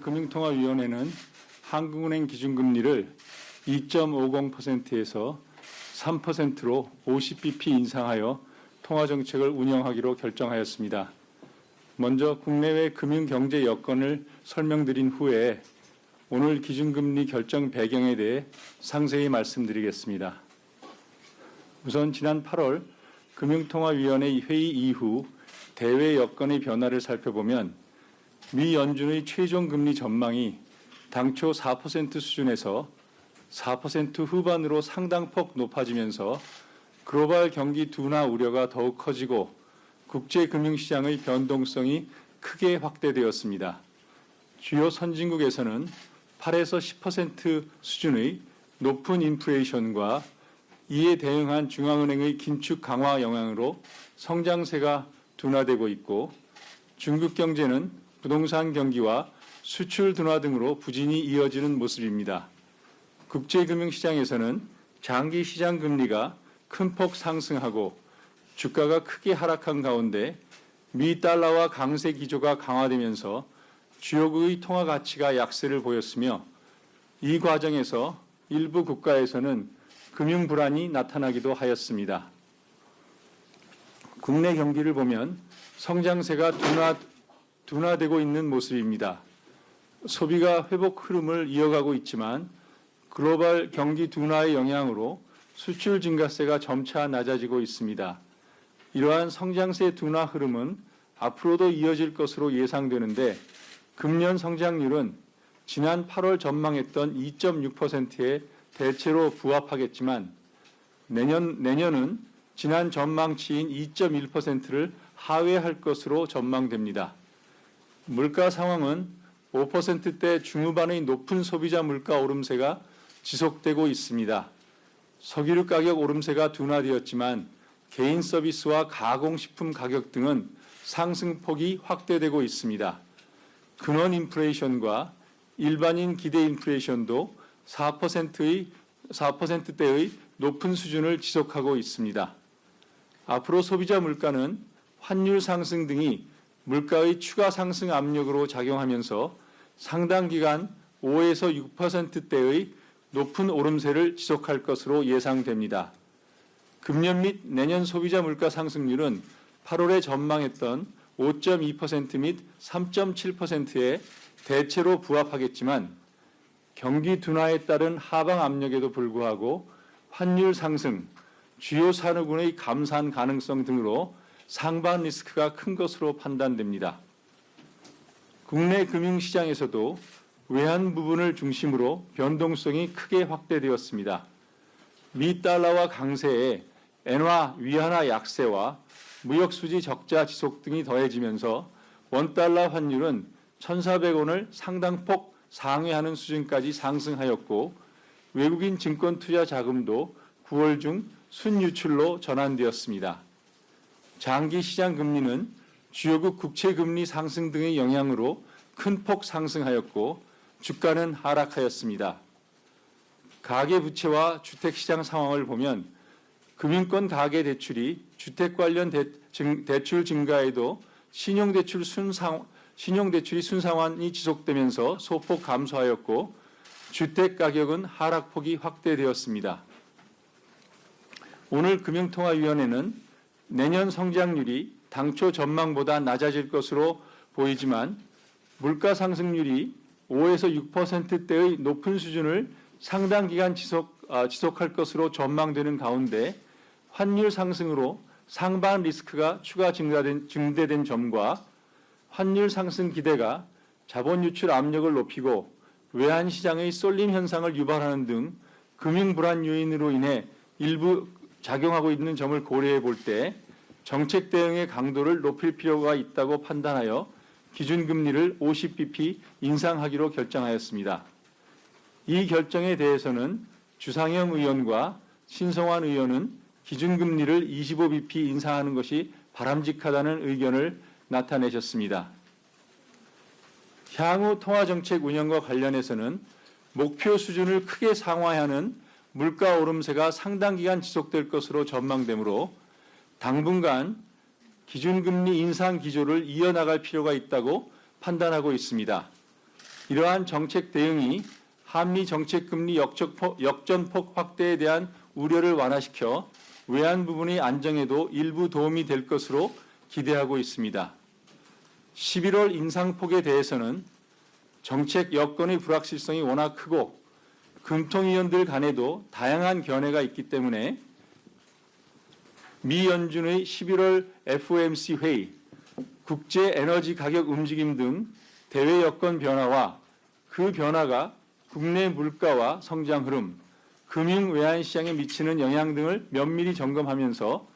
금융통화위원회는 한국은행 기준금리를 2.50%에서 3%로 50bp 인상하여 통화정책을 운영하기로 결정하였습니다. 먼저 국내외 금융경제 여건을 설명드린 후에 오늘 기준금리 결정 배경에 대해 상세히 말씀드리겠습니다. 우선 지난 8월 금융통화위원회 회의 이후 대외 여건의 변화를 살펴보면 미 연준의 최종 금리 전망이 당초 4% 수준에서 4% 후반으로 상당폭 높아지면서 글로벌 경기 둔화 우려가 더욱 커지고 국제금융시장의 변동성이 크게 확대되었습니다. 주요 선진국에서는 8에서 10% 수준의 높은 인플레이션과 이에 대응한 중앙은행의 긴축 강화 영향으로 성장세가 둔화되고 있고 중국 경제는 부동산 경기와 수출 둔화 등으로 부진이 이어지는 모습입니다. 국제금융시장에서는 장기 시장 금리가 큰 폭 상승하고 주가가 크게 하락한 가운데 미 달러와 강세 기조가 강화되면서 주요국의 통화 가치가 약세를 보였으며 이 과정에서 일부 국가에서는 금융 불안이 나타나기도 하였습니다. 국내 경기를 보면 성장세가 둔화되고 있는 모습입니다. 소비가 회복 흐름을 이어가고 있지만 글로벌 경기 둔화의 영향으로 수출 증가세가 점차 낮아지고 있습니다. 이러한 성장세 둔화 흐름은 앞으로도 이어질 것으로 예상되는데 금년 성장률은 지난 8월 전망했던 2.6%에 대체로 부합하겠지만 내년은 지난 전망치인 2.1%를 하회할 것으로 전망됩니다. 물가 상황은 5%대 중후반의 높은 소비자 물가 오름세가 지속되고 있습니다. 석유류 가격 오름세가 둔화되었지만 개인 서비스와 가공식품 가격 등은 상승폭이 확대되고 있습니다. 근원 인플레이션과 일반인 기대 인플레이션도 4%대의 높은 수준을 지속하고 있습니다. 앞으로 소비자 물가는 환율 상승 등이 물가의 추가 상승 압력으로 작용하면서 상당 기간 5에서 6%대의 높은 오름세를 지속할 것으로 예상됩니다. 금년 및 내년 소비자 물가 상승률은 8월에 전망했던 5.2% 및 3.7%에 대체로 부합하겠지만 경기 둔화에 따른 하방 압력에도 불구하고 환율 상승, 주요 산업군의 감산 가능성 등으로 상반 리스크가 큰 것으로 판단됩니다. 국내 금융시장에서도 외환 부분을 중심으로 변동성이 크게 확대되었습니다. 미 달러와 강세에 엔화, 위안화 약세와 무역수지 적자 지속 등이 더해지면서 원달러 환율은 1,400원을 상당폭 상회하는 수준까지 상승하였고 외국인 증권 투자 자금도 9월 중 순유출로 전환되었습니다. 장기 시장 금리는 주요국 국채 금리 상승 등의 영향으로 큰 폭 상승하였고 주가는 하락하였습니다. 가계부채와 주택시장 상황을 보면 금융권 가계대출이 주택 관련 대출 증가에도 신용대출이 순상환이 지속되면서 소폭 감소하였고 주택가격은 하락폭이 확대되었습니다. 오늘 금융통화위원회는 내년 성장률이 당초 전망보다 낮아질 것으로 보이지만 물가 상승률이 5에서 6%대의 높은 수준을 상당 기간 지속할 것으로 전망되는 가운데 환율 상승으로 상반 리스크가 추가 증대된 점과 환율 상승 기대가 자본 유출 압력을 높이고 외환 시장의 쏠림 현상을 유발하는 등 금융 불안 요인으로 인해 일부 작용하고 있는 점을 고려해 볼 때 정책 대응의 강도를 높일 필요가 있다고 판단하여 기준금리를 50bp 인상하기로 결정하였습니다. 이 결정에 대해서는 주상영 의원과 신성환 의원은 기준금리를 25bp 인상하는 것이 바람직하다는 의견을 나타내셨습니다. 향후 통화정책 운영과 관련해서는 목표 수준을 크게 상회하는 물가 오름세가 상당 기간 지속될 것으로 전망되므로 당분간 기준금리 인상 기조를 이어나갈 필요가 있다고 판단하고 있습니다. 이러한 정책 대응이 한미 정책 금리 역전폭 확대에 대한 우려를 완화시켜 외환 부분의 안정에도 일부 도움이 될 것으로 기대하고 있습니다. 11월 인상폭에 대해서는 정책 여건의 불확실성이 워낙 크고 금통위원들 간에도 다양한 견해가 있기 때문에 미 연준의 11월 FOMC 회의, 국제 에너지 가격 움직임 등 대외 여건 변화와 그 변화가 국내 물가와 성장 흐름, 금융 외환 시장에 미치는 영향 등을 면밀히 점검하면서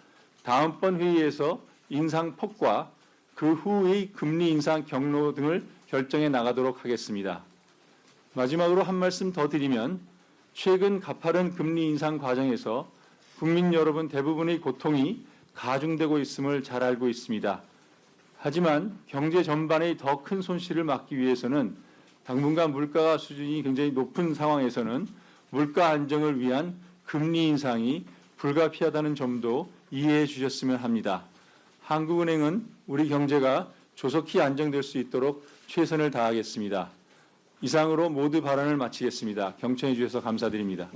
다음번 회의에서 인상폭과 그 후의 금리 인상 경로 등을 결정해 나가도록 하겠습니다. 마지막으로 한 말씀 더 드리면 최근 가파른 금리 인상 과정에서 국민 여러분 대부분의 고통이 가중되고 있음을 잘 알고 있습니다. 하지만 경제 전반의 더 큰 손실을 막기 위해서는 당분간 물가 수준이 굉장히 높은 상황에서는 물가 안정을 위한 금리 인상이 불가피하다는 점도 이해해 주셨으면 합니다. 한국은행은 우리 경제가 조속히 안정될 수 있도록 최선을 다하겠습니다. 이상으로 모두 발언을 마치겠습니다. 경청해 주셔서 감사드립니다.